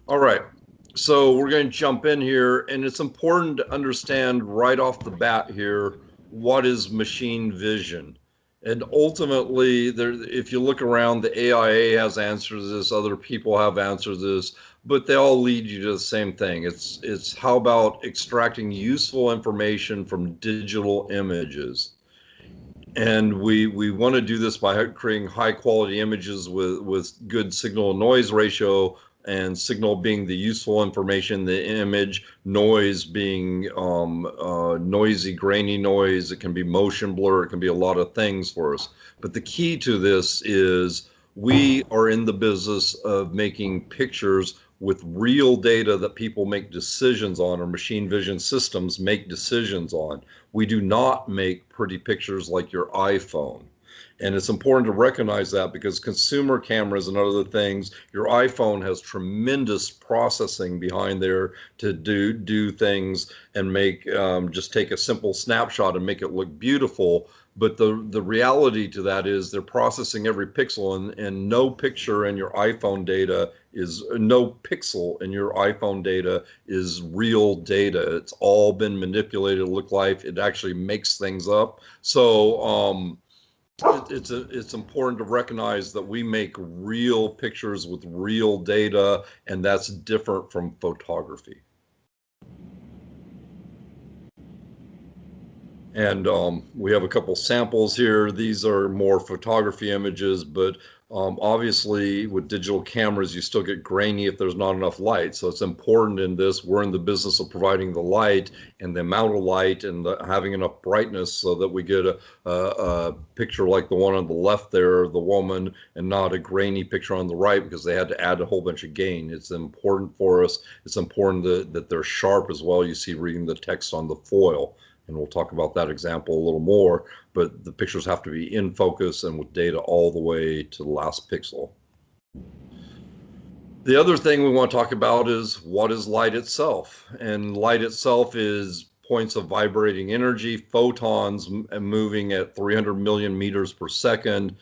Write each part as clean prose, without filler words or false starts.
All right. So we're going to jump in here, and it's important to understand right off the bat here what is machine vision. And ultimately, there, if you look around, the AIA has answers to this, other people have answers to this, but they all lead you to the same thing. It's how about extracting useful information from digital images. And we want to do this by creating high quality images with good signal to noise ratio, and signal being the useful information, the image, noise being noisy, grainy noise. It can be motion blur, it can be a lot of things for us. But the key to this is we are in the business of making pictures with real data that people make decisions on, or machine vision systems make decisions on. We do not make pretty pictures like your iPhone. And it's important to recognize that, because consumer cameras and other things, your iPhone has tremendous processing behind there to do things and make just take a simple snapshot and make it look beautiful. But the reality to that is they're processing every pixel, and no picture in your iPhone data is no pixel in your iPhone data is real data. It's all been manipulated to look like it actually makes things up. So it's important to recognize that we make real pictures with real data, and that's different from photography. And we have a couple samples here. These are more photography images, but obviously with digital cameras, you still get grainy if there's not enough light. So it's important in this. We're in the business of providing the light and the amount of light and having enough brightness so that we get a picture like the one on the left there, the woman, and not a grainy picture on the right, because they had to add a whole bunch of gain. It's important for us. It's important that they're sharp as well. You see reading the text on the foil. And we'll talk about that example a little more, but the pictures have to be in focus and with data all the way to the last pixel. The other thing we want to talk about is what is light itself. And light itself is points of vibrating energy, photons moving at 300 million meters per second.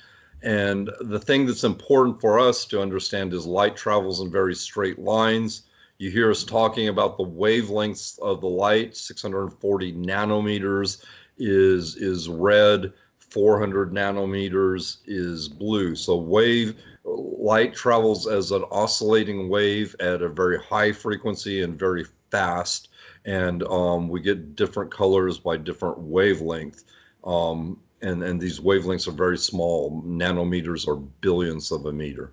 And the thing that's important for us to understand is light travels in very straight lines. You hear us talking about the wavelengths of the light. 640 nanometers is red, 400 nanometers is blue. So light travels as an oscillating wave at a very high frequency and very fast, and we get different colors by different wavelength. And these wavelengths are very small. Nanometers are billionths of a meter.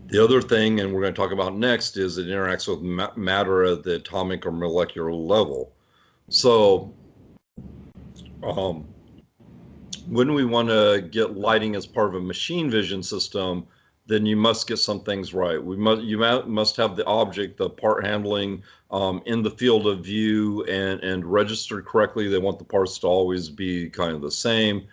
The other thing, and we're going to talk about next, is it interacts with matter at the atomic or molecular level. So when we want to get lighting as part of a machine vision system, then you must get some things right. You must have the object, the part handling, in the field of view and registered correctly. They want the parts to always be kind of the same.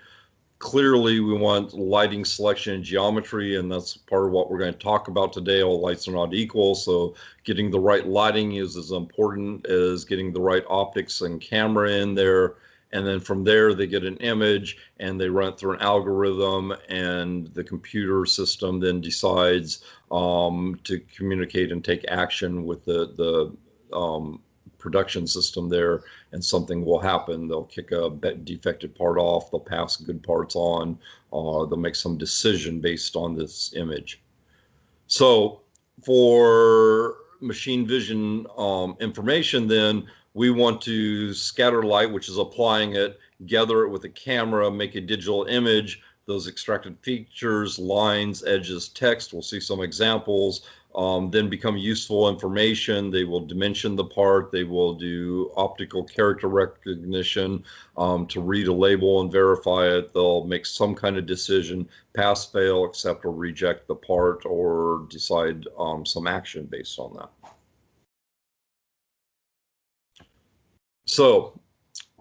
Clearly, we want lighting selection and geometry, and that's part of what we're going to talk about today. All lights are not equal, so getting the right lighting is as important as getting the right optics and camera in there. And then from there, they get an image and they run it through an algorithm, and the computer system then decides to communicate and take action with the production system there, and something will happen. They'll kick a defective part off, they'll pass good parts on, they'll make some decision based on this image. So for machine vision information, then we want to scatter light, which is applying it, gather it with a camera, make a digital image. Those extracted features, lines, edges, text, we'll see some examples, then become useful information. They will dimension the part. They will do optical character recognition to read a label and verify it. They'll make some kind of decision, pass, fail, accept, or reject the part, or decide some action based on that. So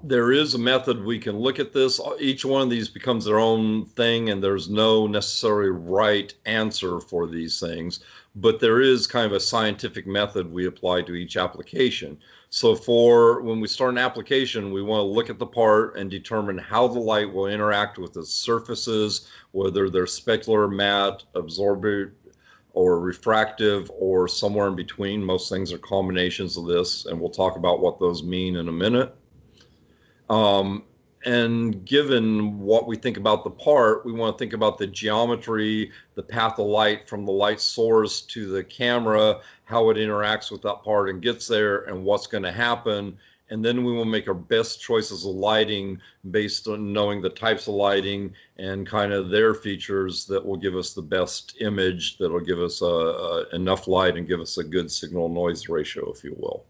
there is a method we can look at this. Each one of these becomes their own thing, and there's no necessary right answer for these things, but there is kind of a scientific method we apply to each application. So for when we start an application, we want to look at the part and determine how the light will interact with the surfaces, whether they're specular, matte, absorbent, or refractive or somewhere in between. Most things are combinations of this, and we'll talk about what those mean in a minute. And given what we think about the part, we want to think about the geometry, the path of light from the light source to the camera, how it interacts with that part and gets there, and what's going to happen. And then we will make our best choices of lighting based on knowing the types of lighting and kind of their features that will give us the best image, that will give us enough light and give us a good signal noise ratio, if you will.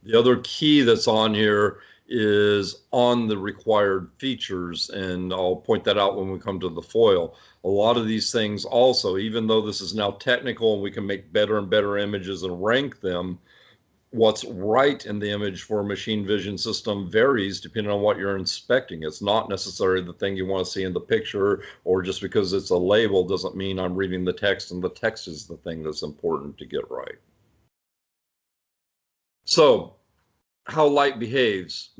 The other key that's on here is on the required features, and I'll point that out when we come to the foil. A lot of these things also, even though this is now technical and we can make better and better images and rank them, what's right in the image for a machine vision system varies depending on what you're inspecting. It's not necessarily the thing you want to see in the picture, or just because it's a label doesn't mean I'm reading the text and the text is the thing that's important to get right. So, how light behaves.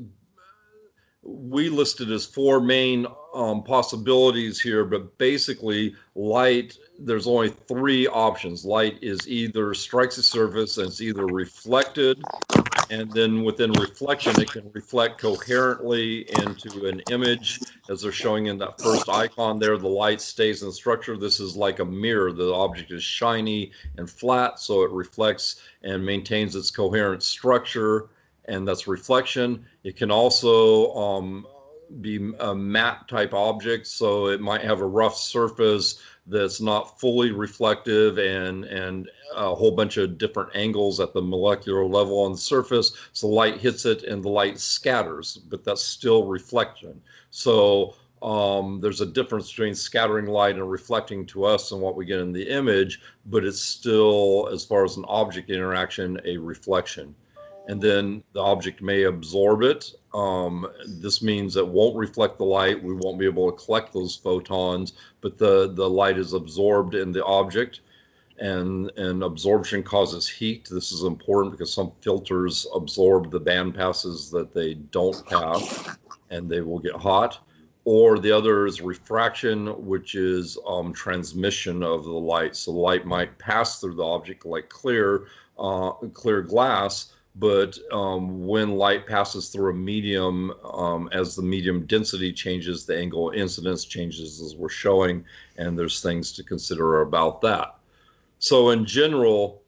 We listed as four main possibilities here, but basically light, there's only three options. Light is either strikes a surface and it's either reflected, and then within reflection, it can reflect coherently into an image, as they're showing in that first icon there. The light stays in the structure. This is like a mirror. The object is shiny and flat, so it reflects and maintains its coherent structure, and that's reflection. It can also be a matte type object, so it might have a rough surface that's not fully reflective and a whole bunch of different angles at the molecular level on the surface. So light hits it and the light scatters, but that's still reflection. So there's a difference between scattering light and reflecting to us and what we get in the image, but it's still, as far as an object interaction, a reflection. And then the object may absorb it. This means it won't reflect the light. We won't be able to collect those photons, but the light is absorbed in the object, and absorption causes heat. This is important because some filters absorb the band passes that they don't pass, and they will get hot. Or the other is refraction, which is transmission of the light. So the light might pass through the object like clear glass, but when light passes through a medium, as the medium density changes, the angle of incidence changes, as we're showing, and there's things to consider about that. So in general,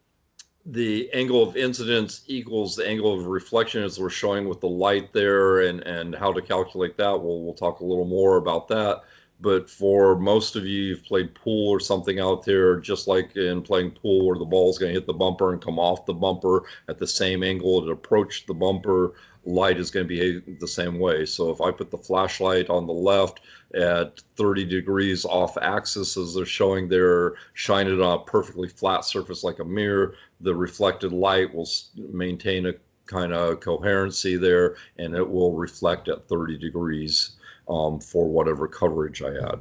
the angle of incidence equals the angle of reflection, as we're showing with the light there, and how to calculate that. We'll talk a little more about that. But for most of you, you've played pool or something out there, just like in playing pool where the ball is going to hit the bumper and come off the bumper at the same angle it approached the bumper, light is going to behave the same way. So if I put the flashlight on the left at 30 degrees off axis, as they're showing there, shine it on a perfectly flat surface like a mirror, the reflected light will maintain a kind of coherency there, and it will reflect at 30 degrees. For whatever coverage I had.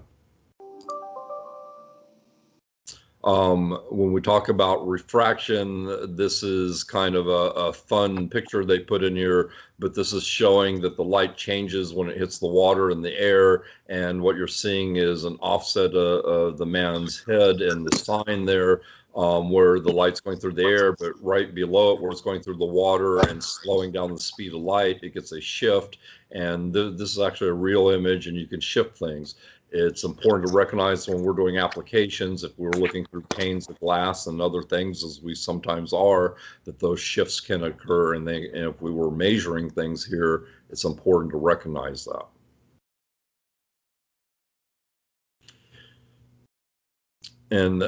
When we talk about refraction, this is kind of a fun picture they put in here, but this is showing that the light changes when it hits the water and the air, and what you're seeing is an offset of the man's head and the sign there, where the light's going through the air, but right below it, where it's going through the water and slowing down the speed of light, it gets a shift. And this is actually a real image, and you can shift things. It's important to recognize when we're doing applications, if we're looking through panes of glass and other things, as we sometimes are, that those shifts can occur. And if we were measuring things here, it's important to recognize that. And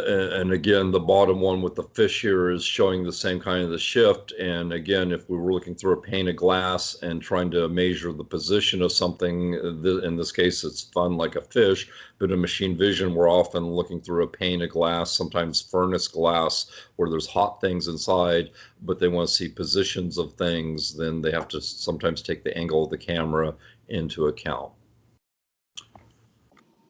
again, the bottom one with the fish here is showing the same kind of the shift. And again, if we were looking through a pane of glass and trying to measure the position of something, in this case, it's fun like a fish, but in machine vision, we're often looking through a pane of glass, sometimes furnace glass, where there's hot things inside, but they want to see positions of things, then they have to sometimes take the angle of the camera into account.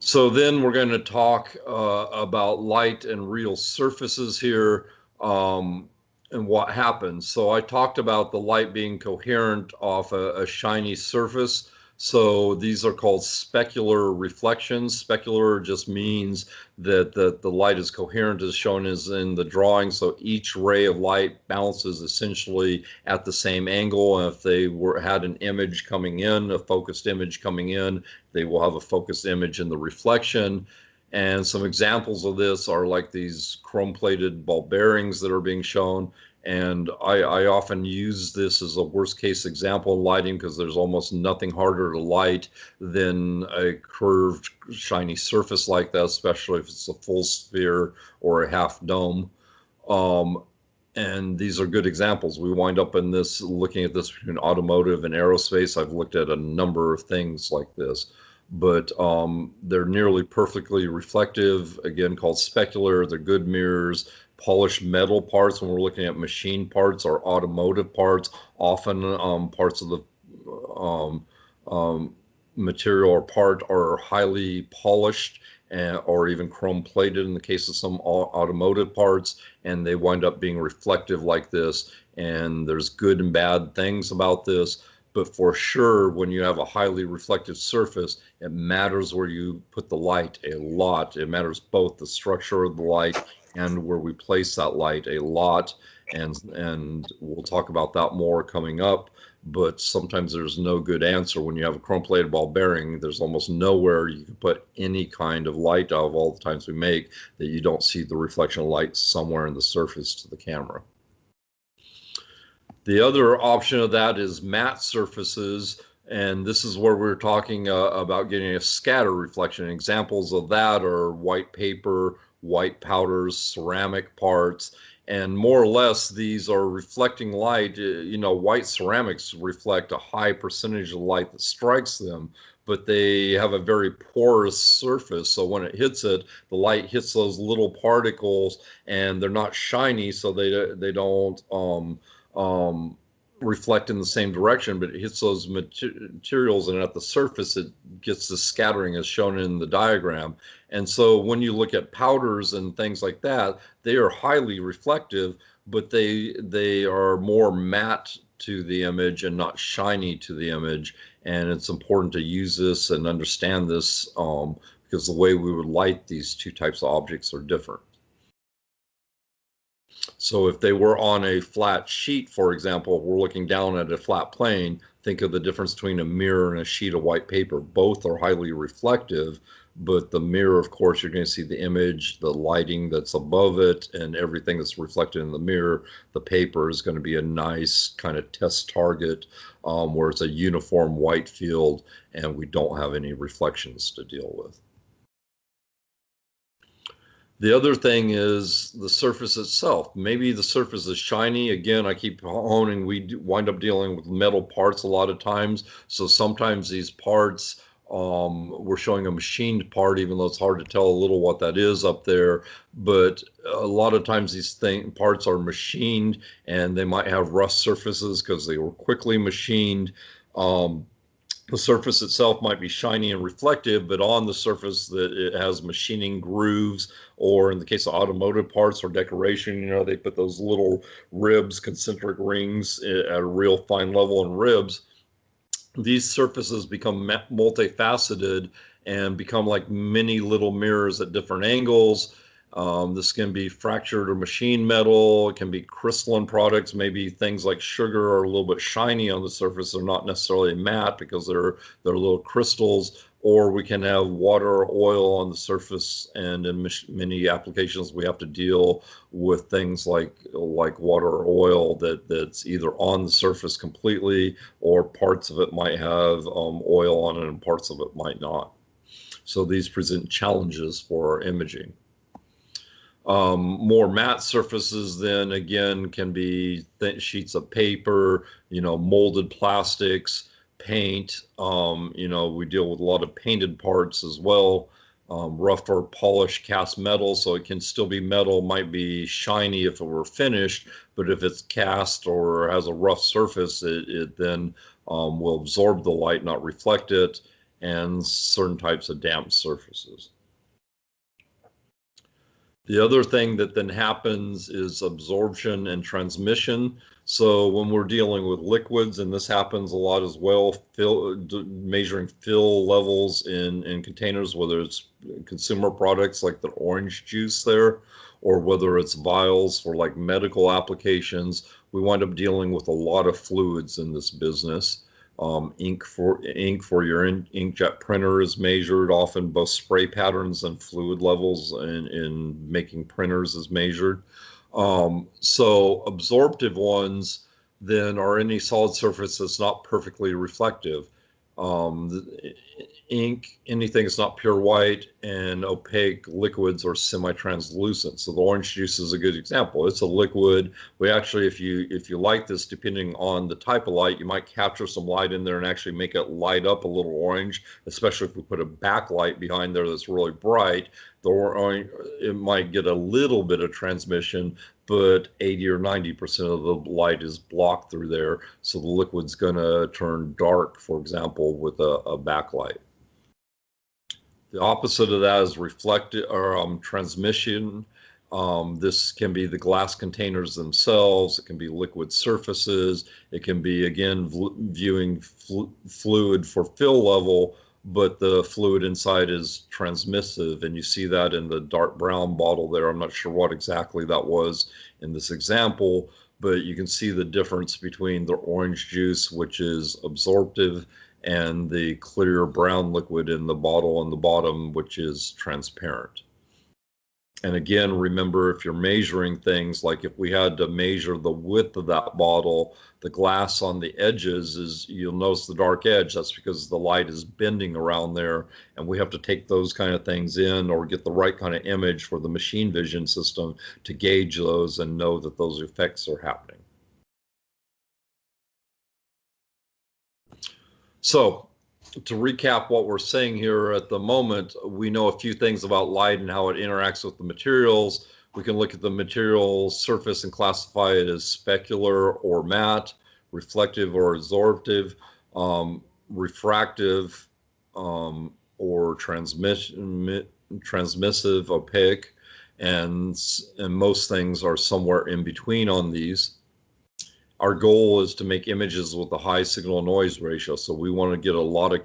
So then we're going to talk about light and real surfaces here, and what happens. So I talked about the light being coherent off a shiny surface. So these are called specular reflections. Specular just means that the light is coherent as shown as in the drawing. So each ray of light bounces essentially at the same angle. And if they had an image coming in, a focused image coming in, they will have a focused image in the reflection. And some examples of this are like these chrome-plated ball bearings that are being shown. And I often use this as a worst case example in lighting because there's almost nothing harder to light than a curved, shiny surface like that, especially if it's a full sphere or a half dome. And these are good examples. We wind up in this, looking at this between automotive and aerospace. I've looked at a number of things like this, but they're nearly perfectly reflective, again, called specular. They're good mirrors. Polished metal parts, when we're looking at machine parts or automotive parts, often parts of the material or part are highly polished or even chrome plated in the case of some automotive parts, and they wind up being reflective like this. And there's good and bad things about this, but for sure, when you have a highly reflective surface, it matters where you put the light a lot. It matters both the structure of the light and where we place that light a lot. And we'll talk about that more coming up. But sometimes there's no good answer. When you have a chrome-plated ball bearing, there's almost nowhere you can put any kind of light out of all the times we make that you don't see the reflection of light somewhere in the surface to the camera. The other option of that is matte surfaces, and this is where we're talking about getting a scatter reflection. Examples of that are white paper, white powders, ceramic parts, and more or less these are reflecting light. You know, white ceramics reflect a high percentage of light that strikes them, but they have a very porous surface. So when it hits it, the light hits those little particles, and they're not shiny, so they don't reflect in the same direction, but it hits those materials, and at the surface it gets the scattering as shown in the diagram. And so when you look at powders and things like that, they are highly reflective, but they are more matte to the image and not shiny to the image. And it's important to use this and understand this because the way we would light these two types of objects are different. So if they were on a flat sheet, for example, if we're looking down at a flat plane, think of the difference between a mirror and a sheet of white paper. Both are highly reflective, but the mirror, of course, you're going to see the image, the lighting that's above it, and everything that's reflected in the mirror. The paper is going to be a nice kind of test target where it's a uniform white field and we don't have any reflections to deal with. The other thing is the surface itself. Maybe the surface is shiny. Again, I keep honing, we wind up dealing with metal parts a lot of times. So sometimes these parts, we're showing a machined part, even though it's hard to tell a little what that is up there. But a lot of times these parts are machined, and they might have rough surfaces because they were quickly machined. The surface itself might be shiny and reflective, but on the surface that it has machining grooves, or in the case of automotive parts or decoration, you know, they put those little ribs, concentric rings at a real fine level in ribs. These surfaces become multifaceted and become like many little mirrors at different angles. This can be fractured or machined metal. It can be crystalline products. Maybe things like sugar are a little bit shiny on the surface. They're not necessarily matte because they're little crystals. Or we can have water or oil on the surface, and in many applications we have to deal with things like water or oil that's either on the surface completely, or parts of it might have oil on it and parts of it might not. So these present challenges for our imaging. More matte surfaces then again can be sheets of paper, you know, molded plastics, paint. You know, we deal with a lot of painted parts as well. Rough or polished cast metal, so it can still be metal, might be shiny if it were finished, but if it's cast or has a rough surface, it then will absorb the light, not reflect it, and certain types of damp surfaces. The other thing that then happens is absorption and transmission. So when we're dealing with liquids, and this happens a lot as well, measuring fill levels in containers, whether it's consumer products like the orange juice there, or whether it's vials for like medical applications, we wind up dealing with a lot of fluids in this business. Ink for your inkjet printer is measured. Often both spray patterns and fluid levels in making printers is measured. So absorptive ones then are any solid surface that's not perfectly reflective. Ink, anything that's not pure white, and opaque liquids are semi-translucent. So the orange juice is a good example. It's a liquid. We actually, if you light this, depending on the type of light, you might capture some light in there and actually make it light up a little orange, especially if we put a backlight behind there that's really bright. It might get a little bit of transmission, but 80 or 90% of the light is blocked through there. So the liquid's going to turn dark, for example, with a backlight. The opposite of that is reflected or transmission. This can be the glass containers themselves. It can be liquid surfaces. It can be, again, viewing fluid for fill level, but the fluid inside is transmissive. And you see that in the dark brown bottle there. I'm not sure what exactly that was in this example, but you can see the difference between the orange juice, which is absorptive, and the clear brown liquid in the bottle on the bottom, which is transparent. And again, remember, if you're measuring things, like if we had to measure the width of that bottle, the glass on the edges is, you'll notice the dark edge. That's because the light is bending around there, and we have to take those kind of things in or get the right kind of image for the machine vision system to gauge those and know that those effects are happening. So to recap what we're saying here at the moment, we know a few things about light and how it interacts with the materials. We can look at the material surface and classify it as specular or matte, reflective or absorptive, refractive, or transmissive, opaque, and most things are somewhere in between on these. Our goal is to make images with a high signal noise ratio. So we want to get a lot of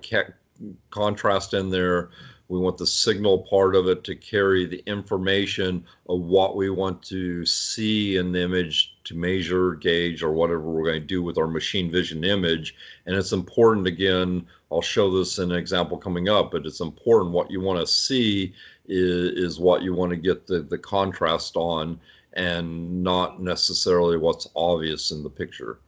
contrast in there. We want the signal part of it to carry the information of what we want to see in the image to measure, gauge, or whatever we're going to do with our machine vision image. And it's important, again, I'll show this in an example coming up, but it's important what you want to see is what you want to get the contrast on, and not necessarily what's obvious in the picture.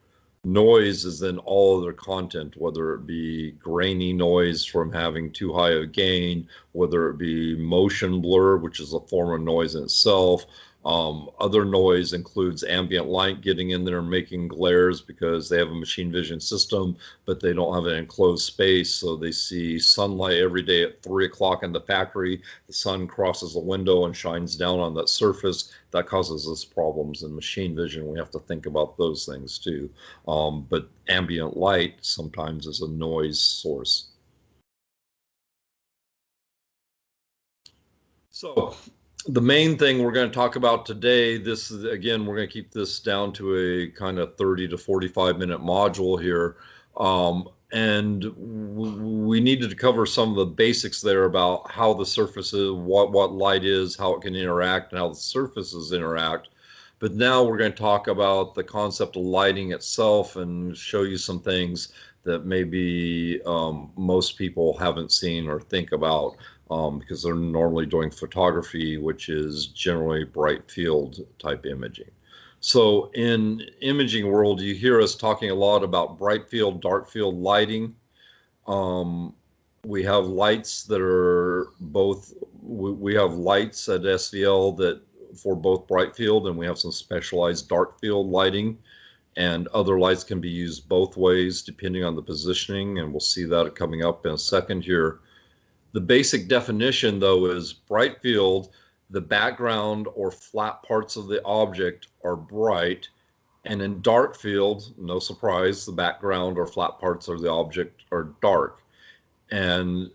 Noise is then all other content, whether it be grainy noise from having too high a gain, whether it be motion blur, which is a form of noise in itself. Other noise includes ambient light getting in there and making glares because they have a machine vision system, but they don't have an enclosed space. So they see sunlight every day at 3 o'clock in the factory. The sun crosses the window and shines down on that surface. That causes us problems in machine vision. We have to think about those things too. But ambient light sometimes is a noise source. So the main thing we're going to talk about today, this is, again, we're going to keep this down to a kind of 30 to 45-minute module here. And we needed to cover some of the basics there about how the surface is, what light is, how it can interact, and how the surfaces interact. But now we're going to talk about the concept of lighting itself and show you some things that maybe most people haven't seen or think about. Because they're normally doing photography, which is generally bright field type imaging. So in imaging world, you hear us talking a lot about bright field, dark field lighting. We have lights that are both, we have lights at SVL that for both bright field, and we have some specialized dark field lighting, and other lights can be used both ways depending on the positioning, and we'll see that coming up in a second here. The basic definition, though, is bright field, the background or flat parts of the object are bright, and in dark field, no surprise, the background or flat parts of the object are dark. And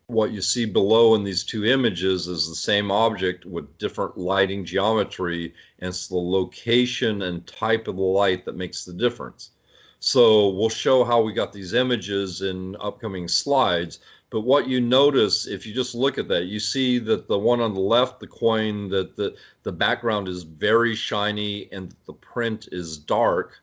what you see below in these two images is the same object with different lighting geometry, and it's the location and type of the light that makes the difference. So we'll show how we got these images in upcoming slides, but what you notice, if you just look at that, you see that the one on the left, the coin, that the background is very shiny and the print is dark.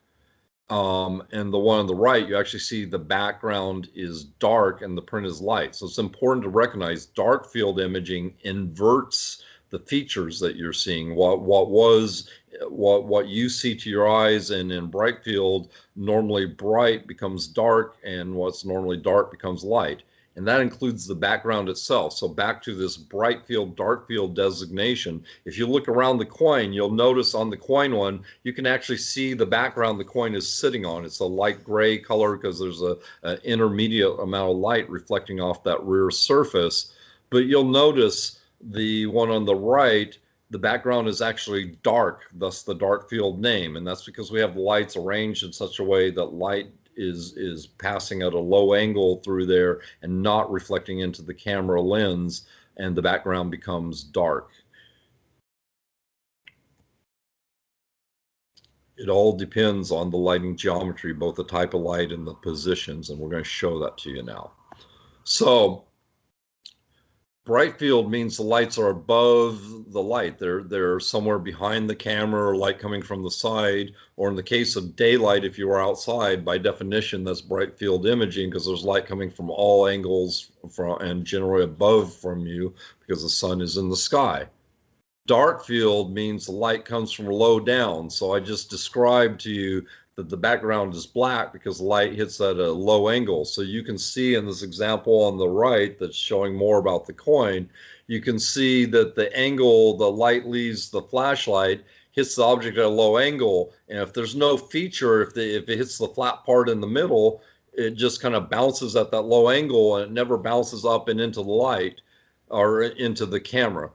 And the one on the right, you actually see the background is dark and the print is light. So it's important to recognize dark field imaging inverts the features that you're seeing. What you see to your eyes, and in bright field, normally bright becomes dark, and what's normally dark becomes light. And that includes the background itself. So back to this bright field, dark field designation, if you look around the coin, you'll notice on the coin one, you can actually see the background the coin is sitting on. It's a light gray color because there's an intermediate amount of light reflecting off that rear surface. But you'll notice the one on the right, the background is actually dark, thus the dark field name. And that's because we have the lights arranged in such a way that light is passing at a low angle through there and not reflecting into the camera lens, and the background becomes dark. It all depends on the lighting geometry, both the type of light and the positions, and we're going to show that to you now. So bright field means the lights are above the light. They're somewhere behind the camera, or light coming from the side, or in the case of daylight, if you are outside, by definition, that's bright field imaging because there's light coming from all angles and generally above from you because the sun is in the sky. Dark field means the light comes from low down. So I just described to you that the background is black because light hits at a low angle. So you can see in this example on the right that's showing more about the coin, you can see that the angle the light leaves the flashlight hits the object at a low angle. And if there's no feature, if it hits the flat part in the middle, it just kind of bounces at that low angle and it never bounces up and into the light or into the camera.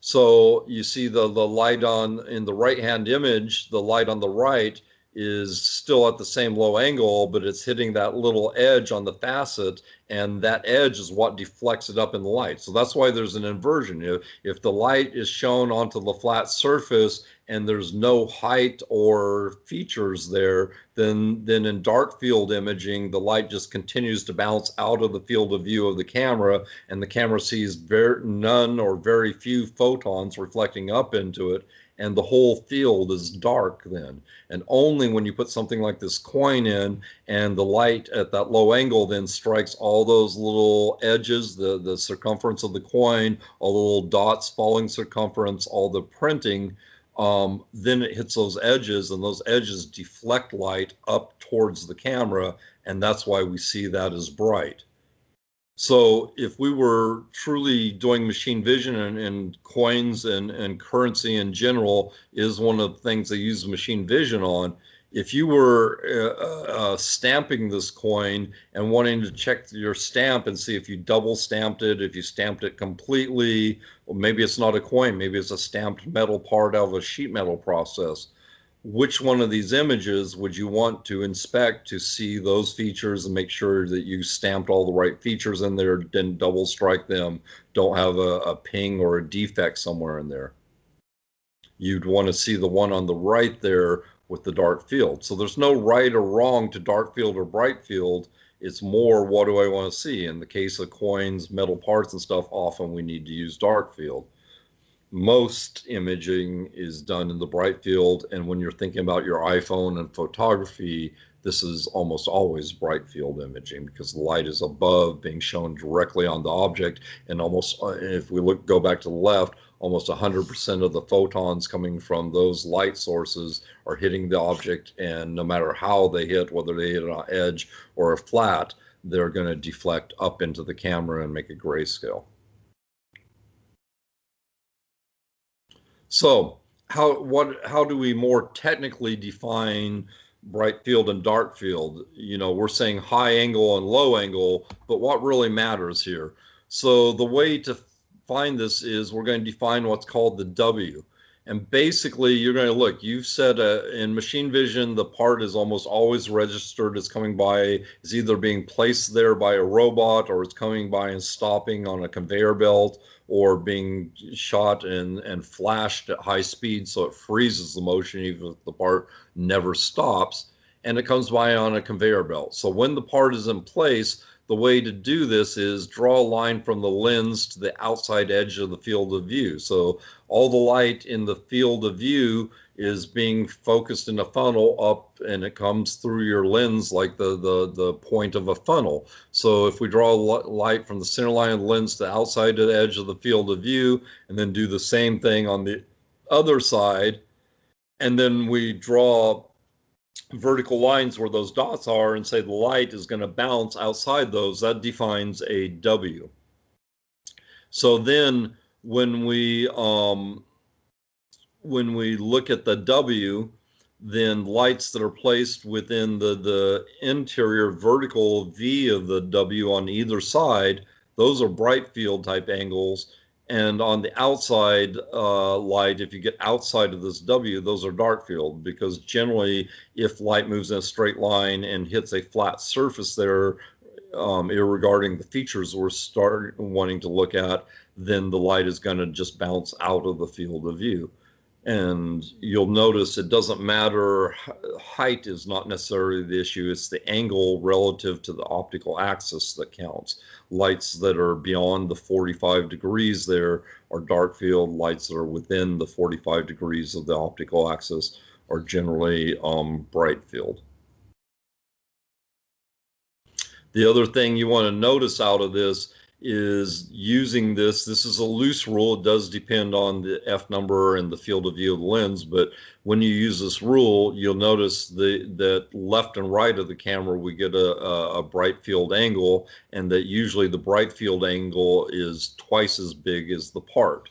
So you see the light in the right-hand image, the light on the right is still at the same low angle, but it's hitting that little edge on the facet, and that edge is what deflects it up in the light. So that's why there's an inversion. If the light is shown onto the flat surface and there's no height or features there, then in dark field imaging, the light just continues to bounce out of the field of view of the camera, and the camera sees none or very few photons reflecting up into it, and the whole field is dark then. And only when you put something like this coin in and the light at that low angle then strikes all those little edges, the circumference of the coin, all the little dots, falling circumference, all the printing, then it hits those edges, and those edges deflect light up towards the camera, and that's why we see that as bright. So if we were truly doing machine vision, and coins and currency in general is one of the things they use machine vision on, if you were stamping this coin and wanting to check your stamp and see if you double stamped it, if you stamped it completely, or maybe it's not a coin, maybe it's a stamped metal part out of a sheet metal process, which one of these images would you want to inspect to see those features and make sure that you stamped all the right features in there, didn't double strike them, don't have a ping or a defect somewhere in there? You'd want to see the one on the right there with the dark field. So there's no right or wrong to dark field or bright field. It's more, what do I want to see? In the case of coins, metal parts and stuff, often we need to use dark field. Most imaging is done in the bright field, and when you're thinking about your iPhone and photography, this is almost always bright field imaging because the light is above, being shown directly on the object, and almost, if we go back to the left, almost 100% of the photons coming from those light sources are hitting the object, and no matter how they hit, whether they hit an edge or a flat, they're going to deflect up into the camera and make a grayscale. So how do we more technically define bright field and dark field? You know, we're saying high angle and low angle, but what really matters here? So the way to find this is we're going to define what's called the W. And basically, you're going to look, you've said in machine vision, the part is almost always registered as coming by, is either being placed there by a robot, or it's coming by and stopping on a conveyor belt, or being shot and flashed at high speed so it freezes the motion even if the part never stops. And it comes by on a conveyor belt. So when the part is in place, the way to do this is draw a line from the lens to the outside edge of the field of view. So all the light in the field of view is being focused in a funnel up, and it comes through your lens like the point of a funnel. So if we draw light from the center line of the lens to the outside edge of the field of view, and then do the same thing on the other side, and then we draw vertical lines where those dots are and say the light is going to bounce outside those, that defines a W. So then when we look at the W, then lights that are placed within the interior vertical V of the W on either side, those are bright field type angles. And on the outside light, if you get outside of this W, those are dark field, because generally if light moves in a straight line and hits a flat surface there, regarding the features we're wanting to look at, then the light is going to just bounce out of the field of view. And you'll notice it doesn't matter, height is not necessarily the issue, it's the angle relative to the optical axis that counts. Lights that are beyond the 45 degrees there are dark field, lights that are within the 45 degrees of the optical axis are generally bright field. The other thing you want to notice out of this is using this is a loose rule. It does depend on the F number and the field of view of the lens, but when you use this rule, you'll notice that left and right of the camera, we get a bright field angle, and that usually the bright field angle is twice as big as the part.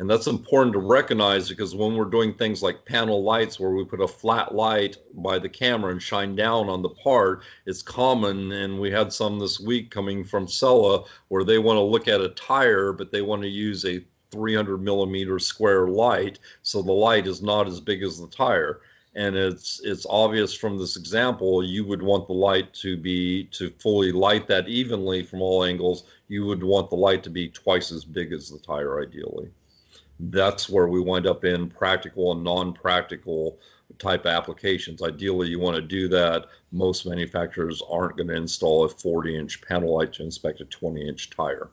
And that's important to recognize, because when we're doing things like panel lights where we put a flat light by the camera and shine down on the part, it's common, and we had some this week coming from Sella, where they want to look at a tire, but they want to use a 300 millimeter square light, so the light is not as big as the tire. And it's obvious from this example, you would want the light to fully light that evenly from all angles. You would want the light to be twice as big as the tire ideally. That's where we wind up in practical and non-practical type applications. Ideally, you want to do that. Most manufacturers aren't going to install a 40-inch panel light to inspect a 20-inch tire.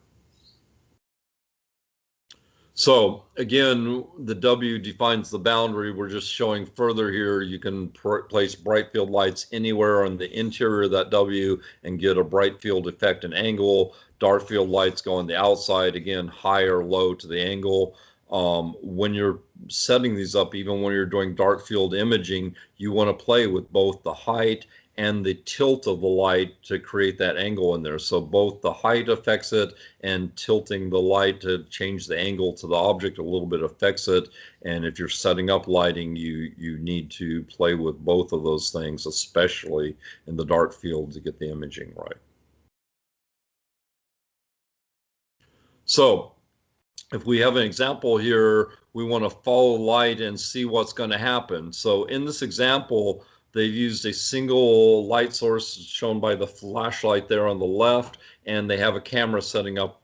So again, the W defines the boundary. We're just showing further here. You can place bright field lights anywhere on the interior of that W and get a bright field effect and angle. Dark field lights go on the outside, again, high or low to the angle. When you're setting these up, even when you're doing dark field imaging, you want to play with both the height and the tilt of the light to create that angle in there. So both the height affects it, and tilting the light to change the angle to the object a little bit affects it. And if you're setting up lighting, you need to play with both of those things, especially in the dark field, to get the imaging right. So if we have an example here, we want to follow light and see what's going to happen. So in this example, they've used a single light source shown by the flashlight there on the left, and they have a camera setting up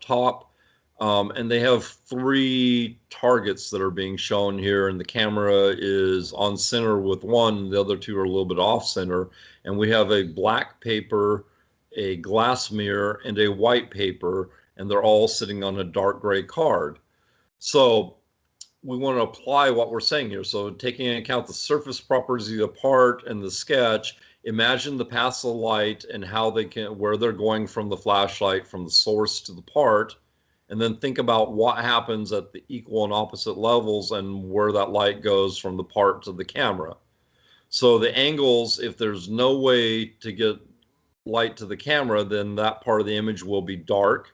top. And they have 3 targets that are being shown here, and the camera is on center with one, the other 2 are a little bit off center. And we have a black paper, a glass mirror, and a white paper, and they're all sitting on a dark gray card. So we want to apply what we're saying here. So taking into account the surface properties of the part and the sketch, imagine the paths of light and how where they're going from the flashlight, from the source to the part, and then think about what happens at the equal and opposite levels and where that light goes from the part to the camera. So the angles, if there's no way to get light to the camera, then that part of the image will be dark.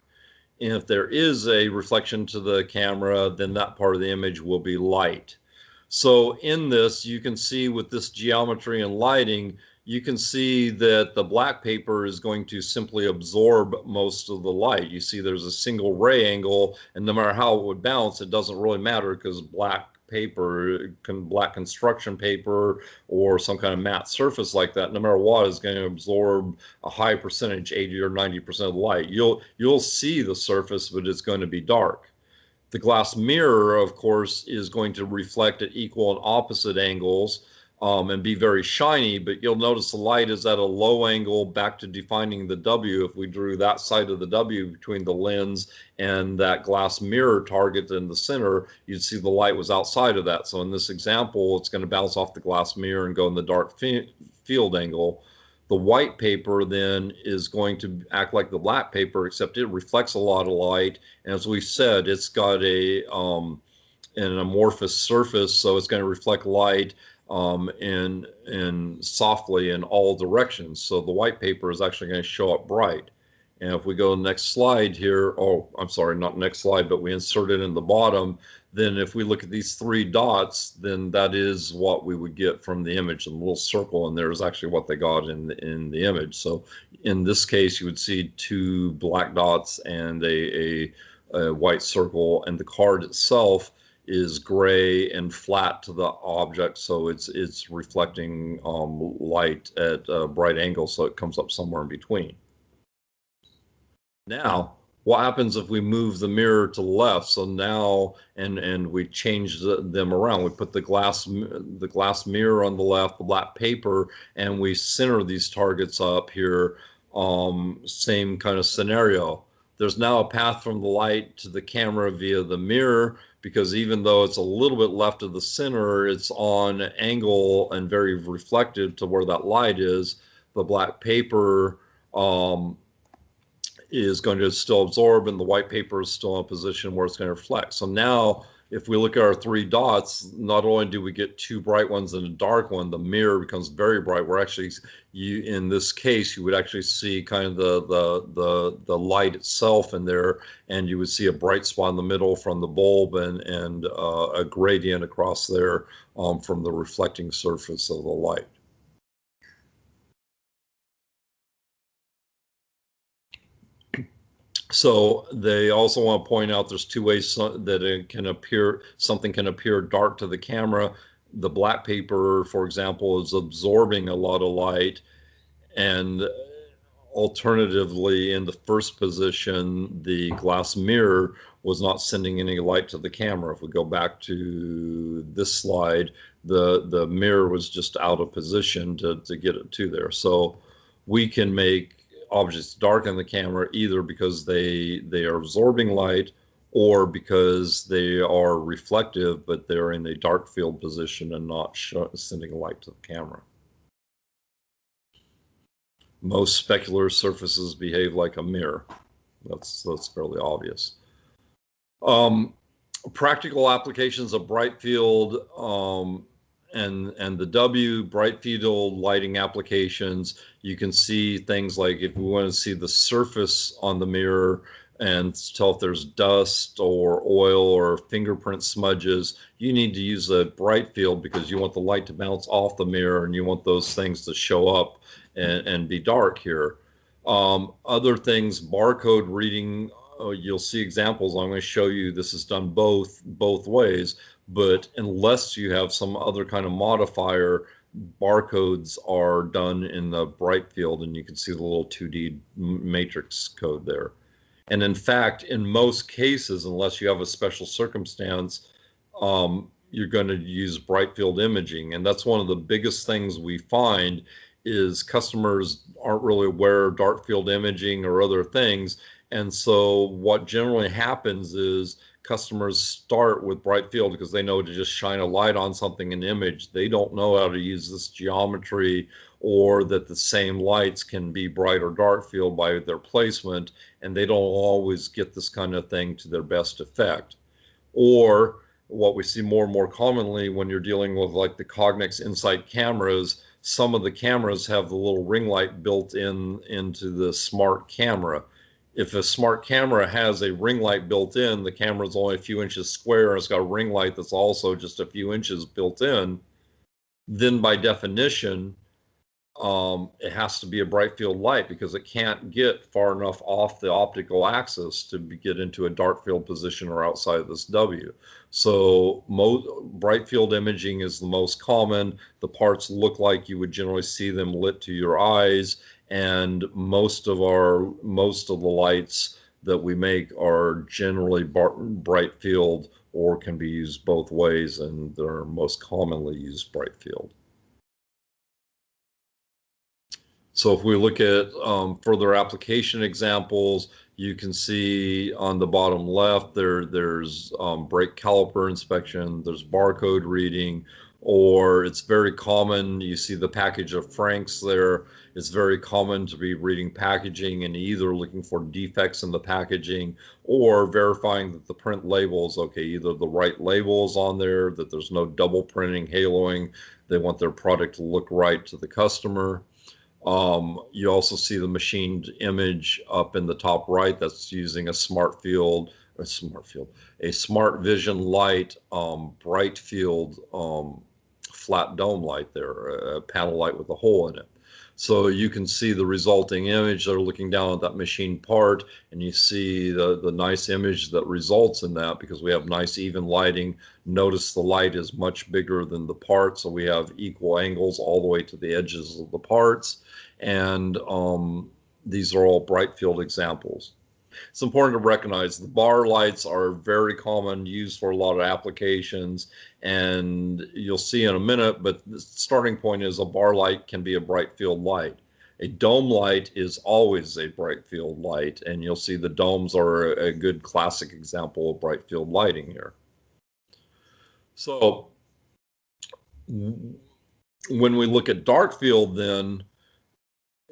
And if there is a reflection to the camera, then that part of the image will be light. So in this, you can see with this geometry and lighting, you can see that the black paper is going to simply absorb most of the light. You see there's a single ray angle, and no matter how it would bounce, it doesn't really matter because black paper, black construction paper, or some kind of matte surface like that, no matter what, is going to absorb a high percentage, 80 or 90% of the light. You'll see the surface, but it's going to be dark. The glass mirror, of course, is going to reflect at equal and opposite angles, and be very shiny, but you'll notice the light is at a low angle back to defining the W. If we drew that side of the W between the lens and that glass mirror target in the center, you'd see the light was outside of that. So in this example, it's going to bounce off the glass mirror and go in the dark field angle. The white paper then is going to act like the black paper, except it reflects a lot of light. And as we said, it's got an amorphous surface, so it's going to reflect light and softly in all directions. So the white paper is actually going to show up bright. And if we go to the next slide here, oh, I'm sorry, not next slide, but we insert it in the bottom, then if we look at these three dots, then that is what we would get from the image. And the little circle in there is actually what they got in the image. So in this case, you would see two black dots and a white circle, and the card itself is gray and flat to the object, so it's reflecting light at a bright angle, so it comes up somewhere in between. Now, what happens if we move the mirror to the left? So now, and we change them around. We put the glass mirror on the left, the black paper, and we center these targets up here. Same kind of scenario. There's now a path from the light to the camera via the mirror, because even though it's a little bit left of the center, it's on angle and very reflective to where that light is. The black paper is going to still absorb, and the white paper is still in a position where it's going to reflect. So now, if we look at our three dots, not only do we get two bright ones and a dark one, the mirror becomes very bright. We're actually, in this case, you would actually see kind of the light itself in there, and you would see a bright spot in the middle from the bulb, and a gradient across there from the reflecting surface of the light. So they also want to point out there's two ways that it can appear, something can appear dark to the camera. The black paper, for example, is absorbing a lot of light, and alternatively, in the first position, the glass mirror was not sending any light to the camera. If we go back to this slide, the mirror was just out of position to get it to there. So we can make objects dark in the camera either because they are absorbing light, or because they are reflective, but they're in a dark field position and not sending light to the camera. Most specular surfaces behave like a mirror. That's fairly obvious. Practical applications of bright field and the W, bright field lighting applications. You can see things like, if we want to see the surface on the mirror and tell if there's dust or oil or fingerprint smudges, you need to use a bright field because you want the light to bounce off the mirror, and you want those things to show up and be dark here. Other things, barcode reading, you'll see examples. I'm going to show you this is done both ways, but unless you have some other kind of modifier, barcodes are done in the bright field, and you can see the little 2D matrix code there. And in fact, in most cases, unless you have a special circumstance, you're going to use bright field imaging. And that's one of the biggest things we find is customers aren't really aware of dark field imaging or other things. And so what generally happens is customers start with bright field because they know to just shine a light on something in image. They don't know how to use this geometry, or that the same lights can be bright or dark field by their placement, and they don't always get this kind of thing to their best effect. Or what we see more and more commonly when you're dealing with like the Cognex Insight cameras, some of the cameras have the little ring light built into the smart camera. If a smart camera has a ring light built in, the camera is only a few inches square, and it's got a ring light that's also just a few inches built in, then by definition, it has to be a bright field light because it can't get far enough off the optical axis to get into a dark field position or outside of this W. So bright field imaging is the most common. The parts look like you would generally see them lit to your eyes, and most of the lights that we make are generally bright field or can be used both ways, and they're most commonly used bright field. So if we look at further application examples, you can see on the bottom left there's brake caliper inspection, there's barcode reading, or it's very common, you see the package of Franks there. It's very common to be reading packaging and either looking for defects in the packaging or verifying that the print label is okay, either the right label is on there, that there's no double printing, haloing. They want their product to look right to the customer. You also see the machined image up in the top right that's using a smart vision light, bright field, flat dome light there, a panel light with a hole in it. So you can see the resulting image. They're looking down at that machined part, and you see the nice image that results in that because we have nice even lighting. Notice the light is much bigger than the part, so we have equal angles all the way to the edges of the parts. And these are all bright field examples. It's important to recognize the bar lights are very common, used for a lot of applications, and you'll see in a minute, but the starting point is a bar light can be a bright field light. A dome light is always a bright field light, and you'll see the domes are a good classic example of bright field lighting here. So when we look at dark field, then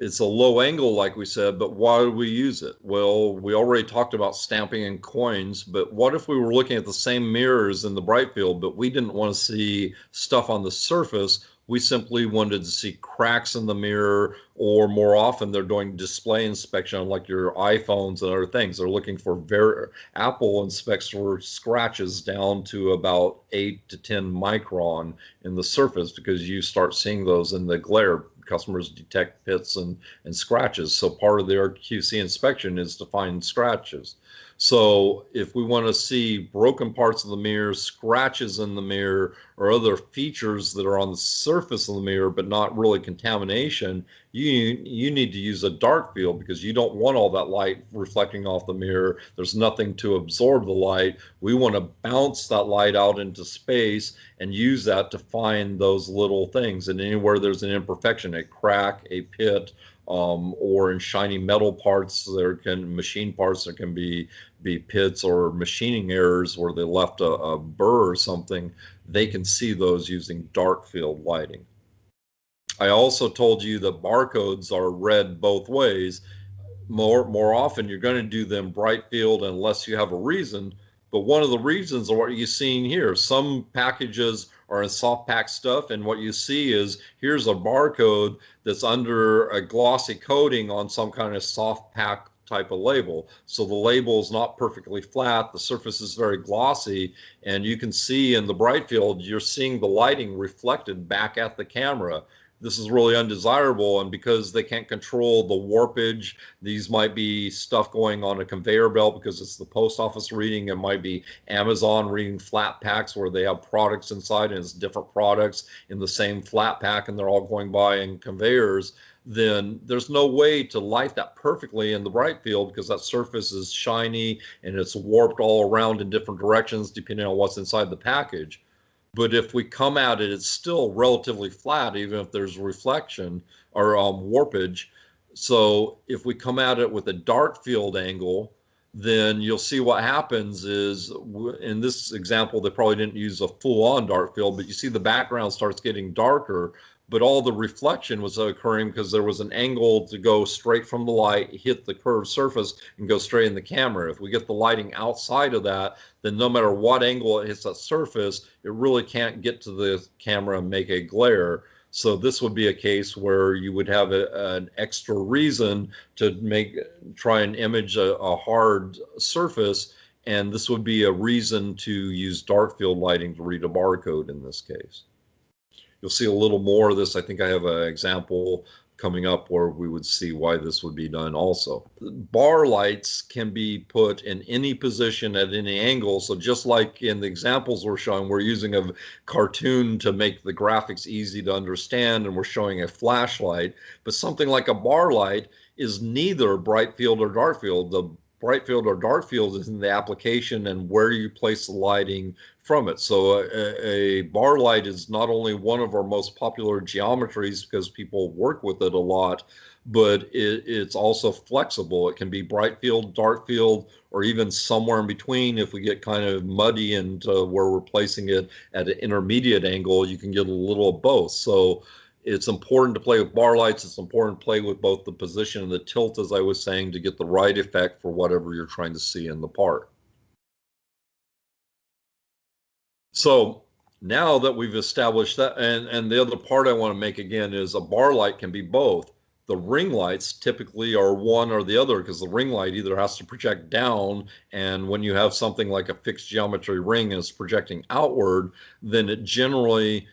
it's a low angle, like we said, but why do we use it? Well, we already talked about stamping and coins, but what if we were looking at the same mirrors in the bright field, but we didn't want to see stuff on the surface? We simply wanted to see cracks in the mirror, or more often they're doing display inspection on like your iPhones and other things. They're looking for Apple inspects for scratches down to about 8 to 10 micron in the surface because you start seeing those in the glare. Customers detect pits and scratches. So part of their QC inspection is to find scratches. So if we want to see broken parts of the mirror, scratches in the mirror, or other features that are on the surface of the mirror but not really contamination, you need to use a dark field because you don't want all that light reflecting off the mirror. There's nothing to absorb the light. We want to bounce that light out into space and use that to find those little things. And anywhere there's an imperfection, a crack, a pit, or in shiny metal parts, machine parts, there can be pits or machining errors where they left a burr or something. They can see those using dark field lighting. I also told you that barcodes are read both ways. More often you're going to do them bright field unless you have a reason. But one of the reasons are what you're seeing here. Some packages are in soft pack stuff, and what you see is here's a barcode that's under a glossy coating on some kind of soft pack type of label. So the label is not perfectly flat, the surface is very glossy, and you can see in the bright field, you're seeing the lighting reflected back at the camera. This is really undesirable, and because they can't control the warpage, these might be stuff going on a conveyor belt because it's the post office reading. It might be Amazon reading flat packs where they have products inside and it's different products in the same flat pack and they're all going by in conveyors. Then there's no way to light that perfectly in the bright field because that surface is shiny and it's warped all around in different directions depending on what's inside the package. But if we come at it, it's still relatively flat, even if there's reflection or warpage. So if we come at it with a dark field angle, then you'll see what happens is, in this example, they probably didn't use a full-on dark field, but you see the background starts getting darker, but all the reflection was occurring because there was an angle to go straight from the light, hit the curved surface, and go straight in the camera. If we get the lighting outside of that, then no matter what angle it hits that surface, it really can't get to the camera and make a glare. So this would be a case where you would have an extra reason to try and image a hard surface, and this would be a reason to use dark field lighting to read a barcode in this case. You'll see a little more of this. I think I have an example coming up where we would see why this would be done also. Bar lights can be put in any position at any angle. So just like in the examples we're showing, we're using a cartoon to make the graphics easy to understand, and we're showing a flashlight. But something like a bar light is neither bright field or dark field. The bright field or dark field is in the application and where you place the lighting from it. So a bar light is not only one of our most popular geometries because people work with it a lot, but it's also flexible. It can be bright field, dark field, or even somewhere in between. If we get kind of muddy and where we're placing it at an intermediate angle, you can get a little of both. So it's important to play with bar lights. It's important to play with both the position and the tilt, as I was saying, to get the right effect for whatever you're trying to see in the part. So now that we've established that, and the other part I want to make again is a bar light can be both. The ring lights typically are one or the other because the ring light either has to project down, and when you have something like a fixed geometry ring and it's projecting outward, then it generally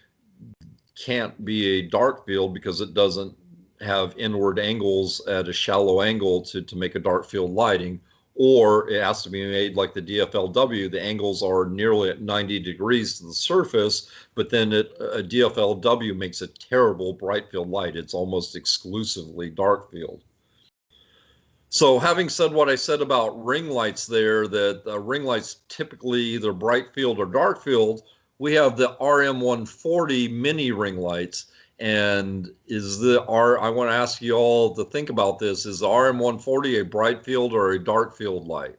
can't be a dark field because it doesn't have inward angles at a shallow angle to make a dark field lighting, or it has to be made like the DFLW. The angles are nearly at 90 degrees to the surface, but then a DFLW makes a terrible bright field light. It's almost exclusively dark field. So having said what I said about ring lights there, that ring lights typically either bright field or dark field, we have the RM140 mini ring lights. And I want to ask you all to think about this, is the RM140 a bright field or a dark field light?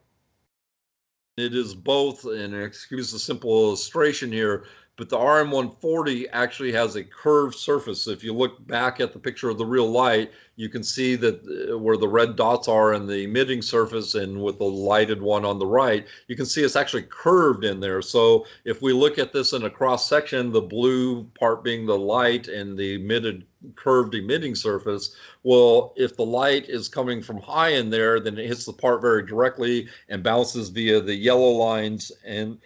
It is both, and excuse the simple illustration here, but the RM140 actually has a curved surface. If you look back at the picture of the real light, you can see that where the red dots are in the emitting surface and with the lighted one on the right, you can see it's actually curved in there. So if we look at this in a cross section, the blue part being the light and the curved emitting surface, well, if the light is coming from high in there, then it hits the part very directly and bounces via the yellow lines and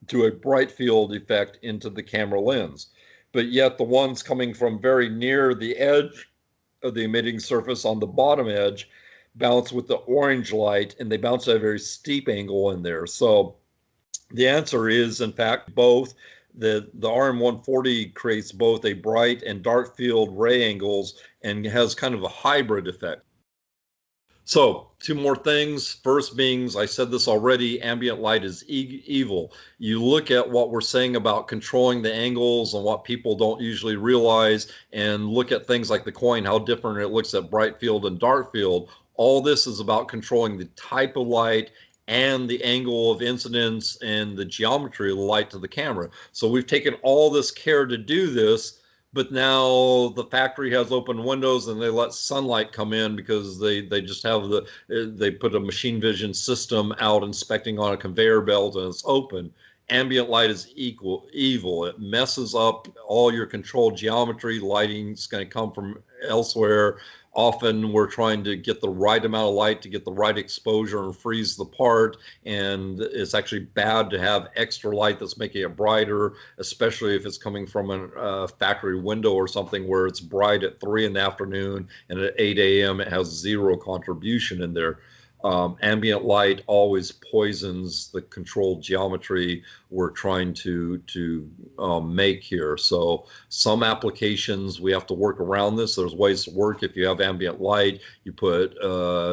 to a bright field effect into the camera lens. But yet the ones coming from very near the edge of the emitting surface on the bottom edge bounce with the orange light, and they bounce at a very steep angle in there. So the answer is, in fact, both. The RM140 creates both a bright and dark field ray angles and has kind of a hybrid effect. So, two more things. First being, I said this already, ambient light is evil. You look at what we're saying about controlling the angles and what people don't usually realize, and look at things like the coin, how different it looks at bright field and dark field. All this is about controlling the type of light and the angle of incidence and the geometry of the light to the camera. So we've taken all this care to do this, but now the factory has open windows and they let sunlight come in because they just have they put a machine vision system out inspecting on a conveyor belt and it's open. Ambient light is evil. It messes up all your controlled geometry. Lighting's going to come from elsewhere. Often we're trying to get the right amount of light to get the right exposure and freeze the part, and it's actually bad to have extra light that's making it brighter, especially if it's coming from a factory window or something where it's bright at 3 in the afternoon and at 8 a.m. it has zero contribution in there. Ambient light always poisons the controlled geometry we're trying to make here. So some applications we have to work around this. There's ways to work. If you have ambient light, you put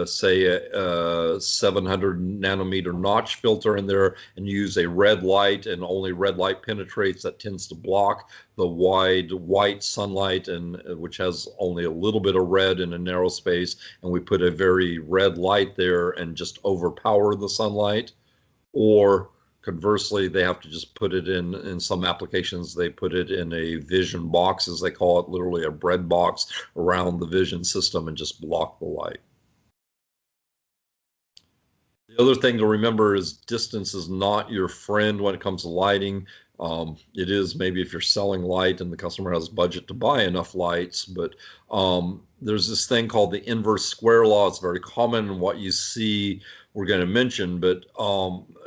say a 700 nanometer notch filter in there and use a red light, and only red light penetrates. That tends to block the wide white sunlight, and which has only a little bit of red in a narrow space, and we put a very red light there and just overpower the sunlight. Or conversely, they have to just put it in some applications, they put it in a vision box, as they call it, literally a bread box around the vision system, and just block the light. The other thing to remember is distance is not your friend when it comes to lighting. It is maybe if you're selling light and the customer has budget to buy enough lights, but there's this thing called the inverse square law. It's very common in what you see we're going to mention, but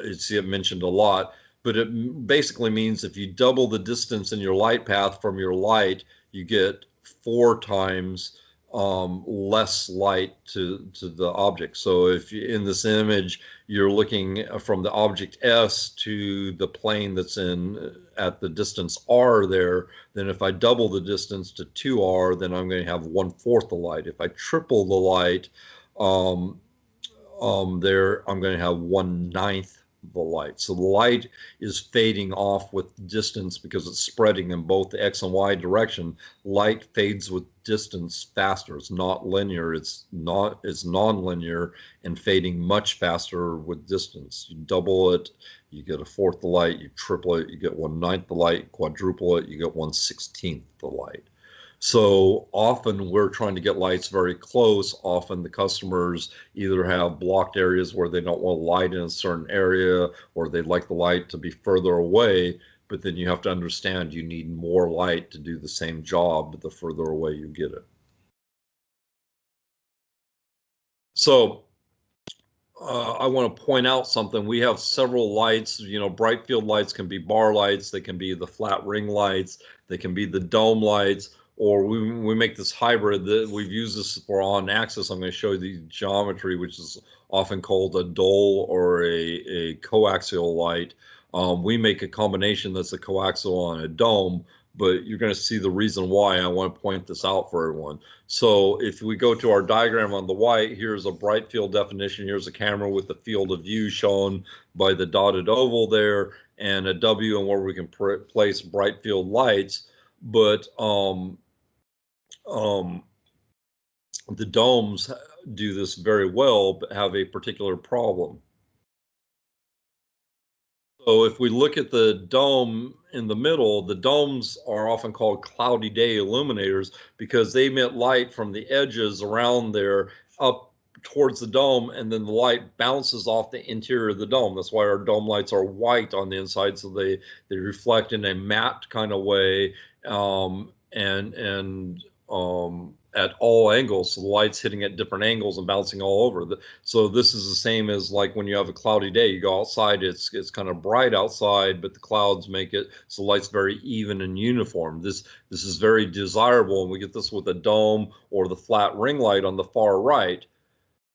you see it mentioned a lot. but it basically means if you double the distance in your light path from your light, you get 4 times less light to the object. So if you, in this image, you're looking from the object S to the plane that's in at the distance R there, then if I double the distance to 2R, then I'm going to have 1/4 the light. If I triple the light, um, there I'm going to have 1/9 the light. So the light is fading off with distance because it's spreading in both the X and Y direction. Light fades with distance faster. It's not linear. It's non-linear and fading much faster with distance. You double it, you get 1/4 the light. You triple it, you get 1/9 the light. Quadruple it, you get 1/16 the light. So often we're trying to get lights very close. Often the customers either have blocked areas where they don't want light in a certain area, or they'd like the light to be further away. But then you have to understand you need more light to do the same job the further away you get it. So I want to point out something. We have several lights. Bright field lights can be bar lights. They can be the flat ring lights. They can be the dome lights. Or we make this hybrid that we've used this for on axis. I'm going to show you the geometry, which is often called a dole or a coaxial light. We make a combination that's a coaxial and a dome, but you're going to see the reason why. I want to point this out for everyone. So if we go to our diagram on the white, here's a bright field definition. Here's a camera with the field of view shown by the dotted oval there, and a W and where we can place bright field lights. But the domes do this very well, but have a particular problem. So if we look at the dome in the middle, the domes are often called cloudy day illuminators because they emit light from the edges around there up towards the dome, and then the light bounces off the interior of the dome. That's why our dome lights are white on the inside, so they reflect in a matte kind of way, and at all angles. So the light's hitting at different angles and bouncing all over. So this is the same as like when you have a cloudy day. You go outside, it's kind of bright outside, but the clouds make it so the light's very even and uniform. This is very desirable, and we get this with a dome or the flat ring light on the far right.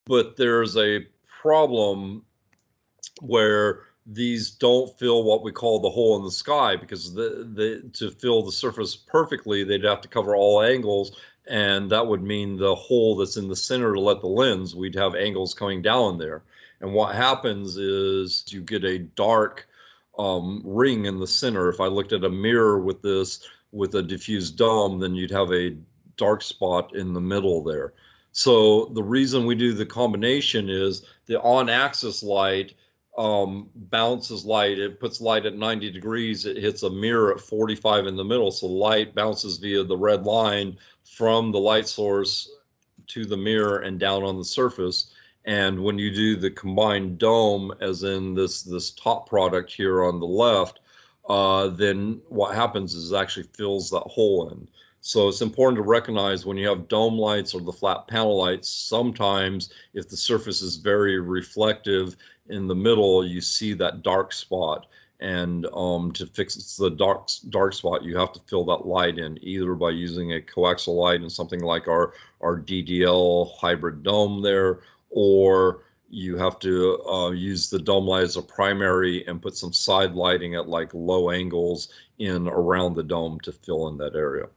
But there's a problem where these don't fill what we call the hole in the sky, because to fill the surface perfectly, they'd have to cover all angles, and that would mean the hole that's in the center to let the lens, we'd have angles coming down there. And what happens is you get a dark ring in the center. If I looked at a mirror with this, with a diffused dome, then you'd have a dark spot in the middle there. So the reason we do the combination is the on-axis light bounces light. It puts light at 90 degrees. It hits a mirror at 45 in the middle. So light bounces via the red line from the light source to the mirror and down on the surface. And when you do the combined dome, as in this top product here on the left, then what happens is it actually fills that hole in. So it's important to recognize when you have dome lights or the flat panel lights, sometimes if the surface is very reflective in the middle, you see that dark spot. And to fix the dark spot, you have to fill that light in either by using a coaxial light and something like our DDL hybrid dome there, or you have to use the dome light as a primary and put some side lighting at like low angles in around the dome to fill in that area.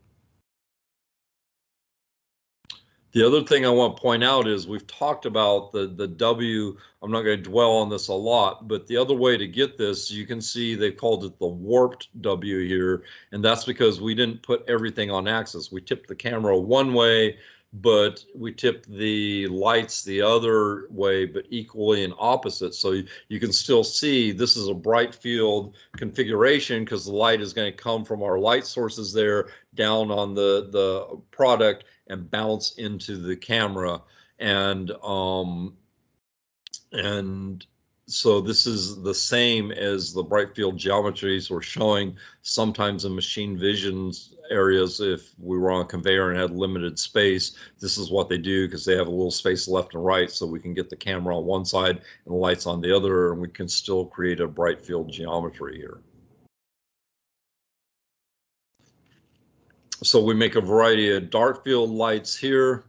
The other thing I want to point out is we've talked about the W. I'm not going to dwell on this a lot, but the other way to get this, you can see they called it the warped W here, and that's because we didn't put everything on axis. We tipped the camera one way, but we tipped the lights the other way, but equally in opposite. So you can still see this is a bright field configuration because the light is going to come from our light sources there down on the product and bounce into the camera, and So this is the same as the bright field geometries we're showing sometimes in machine vision areas. If we were on a conveyor and had limited space, this is what they do because they have a little space left and right, so we can get the camera on one side and the lights on the other, and we can still create a bright field geometry here. So we make a variety of dark field lights here.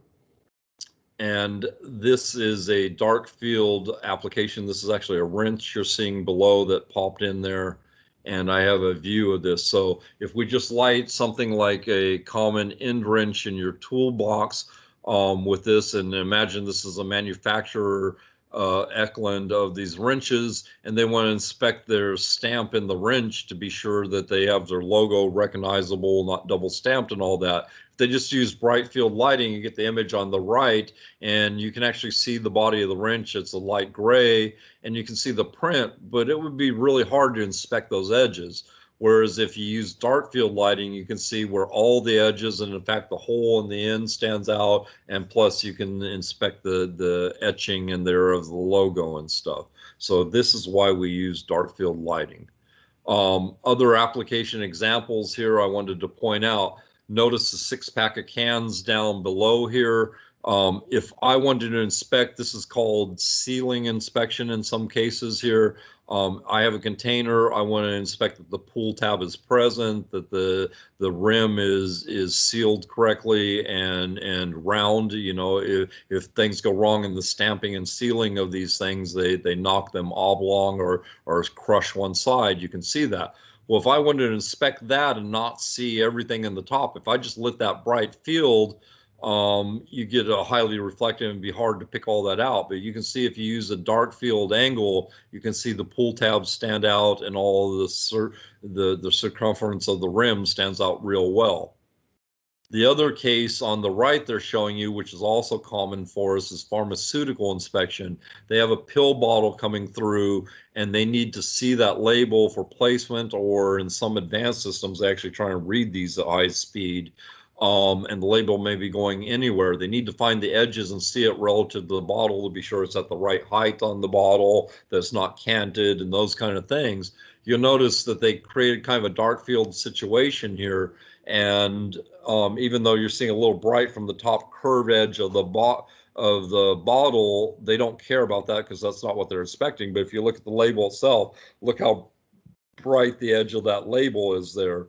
And this is a dark field application. This is actually a wrench you're seeing below that popped in there. And I have a view of this. So if we just light something like a common end wrench in your toolbox with this, and imagine this is a manufacturer Eklund of these wrenches, and they want to inspect their stamp in the wrench to be sure that they have their logo recognizable, not double stamped and all that. If they just use bright field lighting, you get the image on the right, and you can actually see the body of the wrench. It's a light gray, and you can see the print, but it would be really hard to inspect those edges. Whereas if you use dark field lighting, you can see where all the edges, and in fact the hole in the end stands out, and plus you can inspect the etching in there of the logo and stuff. So this is why we use dark field lighting. Other application examples here I wanted to point out. Notice the 6-pack of cans down below here. If I wanted to inspect, this is called sealing inspection in some cases here. I have a container. I want to inspect that the pull tab is present, that the rim is sealed correctly and round. You know, if things go wrong in the stamping and sealing of these things, they knock them oblong or crush one side. You can see that. Well, if I wanted to inspect that and not see everything in the top, if I just lit that bright field, you get a highly reflective and be hard to pick all that out. But you can see if you use a dark field angle, you can see the pull tabs stand out and all the circumference of the rim stands out real well. The other case on the right they're showing you, which is also common for us, is pharmaceutical inspection. They have a pill bottle coming through and they need to see that label for placement, or in some advanced systems, they actually try and read these at high speed. And the label may be going anywhere. They need to find the edges and see it relative to the bottle to be sure it's at the right height on the bottle, that it's not canted and those kind of things. You'll notice that they created kind of a dark field situation here. And even though you're seeing a little bright from the top curved edge of the bottle, they don't care about that because that's not what they're expecting. But if you look at the label itself, look how bright the edge of that label is there.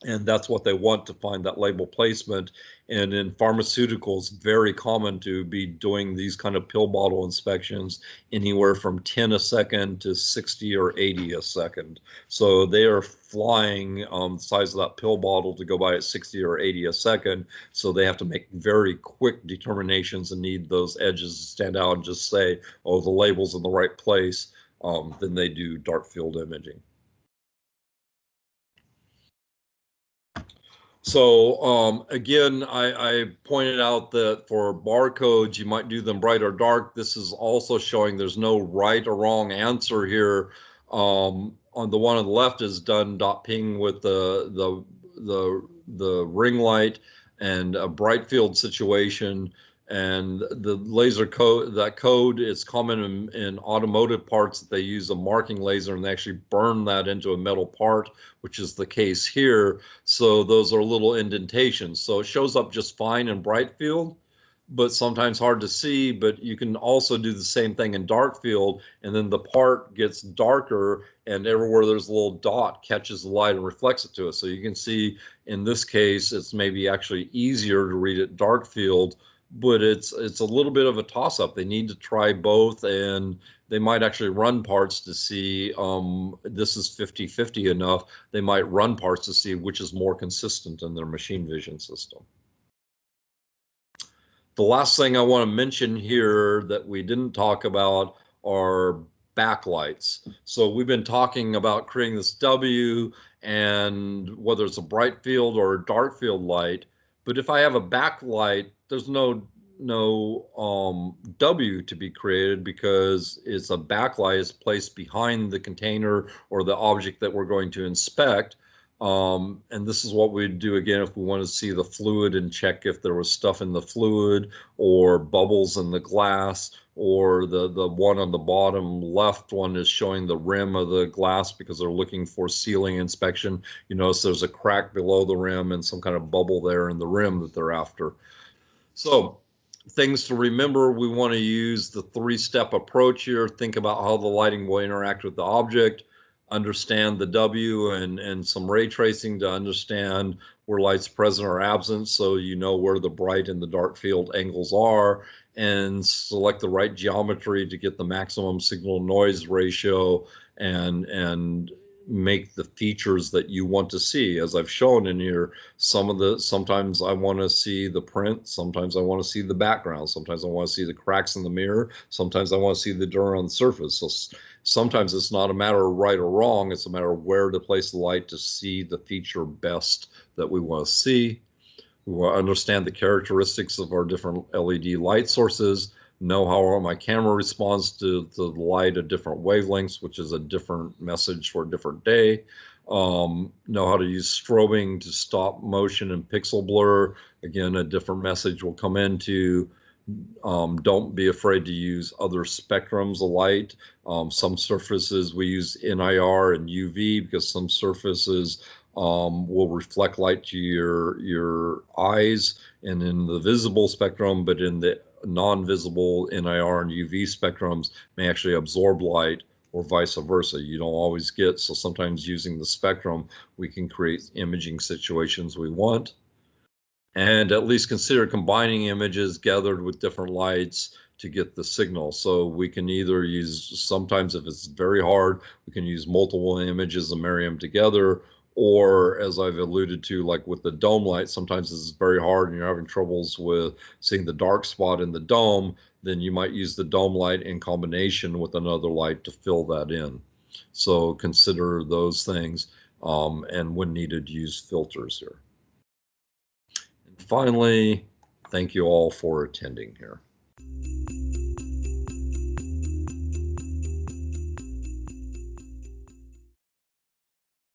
And that's what they want to find, that label placement. And in pharmaceuticals, very common to be doing these kind of pill bottle inspections, anywhere from 10 a second to 60 or 80 a second. So they are flying the size of that pill bottle to go by at 60 or 80 a second. So they have to make very quick determinations and need those edges to stand out and just say, oh, the label's in the right place. Then they do dark field imaging. So again, I pointed out that for barcodes, you might do them bright or dark. This is also showing there's no right or wrong answer here. On the one on the left is done dot ping with the ring light and a bright field situation. And the laser code, that code is common in automotive parts that they use a marking laser and they actually burn that into a metal part, which is the case here. So those are little indentations. So it shows up just fine in bright field, but sometimes hard to see. But you can also do the same thing in dark field, and then the part gets darker and everywhere there's a little dot catches the light and reflects it to us. So you can see in this case, it's maybe actually easier to read at dark field, but it's a little bit of a toss-up. They need to try both, and they might actually run parts to see this is 50-50 enough. They might run parts to see which is more consistent in their machine vision system. The last thing I want to mention here that we didn't talk about are backlights. So we've been talking about creating this W, and whether it's a bright field or a dark field light. But if I have a backlight, there's no W to be created because it's a backlight is placed behind the container or the object that we're going to inspect. And this is what we'd do again if we want to see the fluid and check if there was stuff in the fluid or bubbles in the glass, or the one on the bottom left one is showing the rim of the glass because they're looking for sealing inspection. You notice there's a crack below the rim and some kind of bubble there in the rim that they're after. So things to remember, we want to use the three-step approach here. Think about how the lighting will interact with the object, understand the W and some ray tracing to understand where light's present or absent, so you know where the bright and the dark field angles are, and select the right geometry to get the maximum signal noise ratio and make the features that you want to see. As I've shown in here, sometimes I want to see the print, sometimes I want to see the background, sometimes I want to see the cracks in the mirror, sometimes I want to see the dirt on the surface. So sometimes it's not a matter of right or wrong, it's a matter of where to place the light to see the feature best that we want to see. We want to understand the characteristics of our different LED light sources, know how my camera responds to the light at different wavelengths, which is a different message for a different day. Know how to use strobing to stop motion and pixel blur. Again, a different message will come into. Don't be afraid to use other spectrums of light. Some surfaces we use NIR and UV because some surfaces will reflect light to your eyes and in the visible spectrum, but in the non-visible NIR and UV spectrums may actually absorb light, or vice versa. You don't always get, so sometimes using the spectrum, we can create imaging situations we want. And at least consider combining images gathered with different lights to get the signal. So we can either use, sometimes if it's very hard, we can use multiple images and marry them together, or as I've alluded to, like with the dome light, sometimes this is very hard and you're having troubles with seeing the dark spot in the dome, then you might use the dome light in combination with another light to fill that in. So consider those things, and when needed, use filters here. And finally, thank you all for attending here.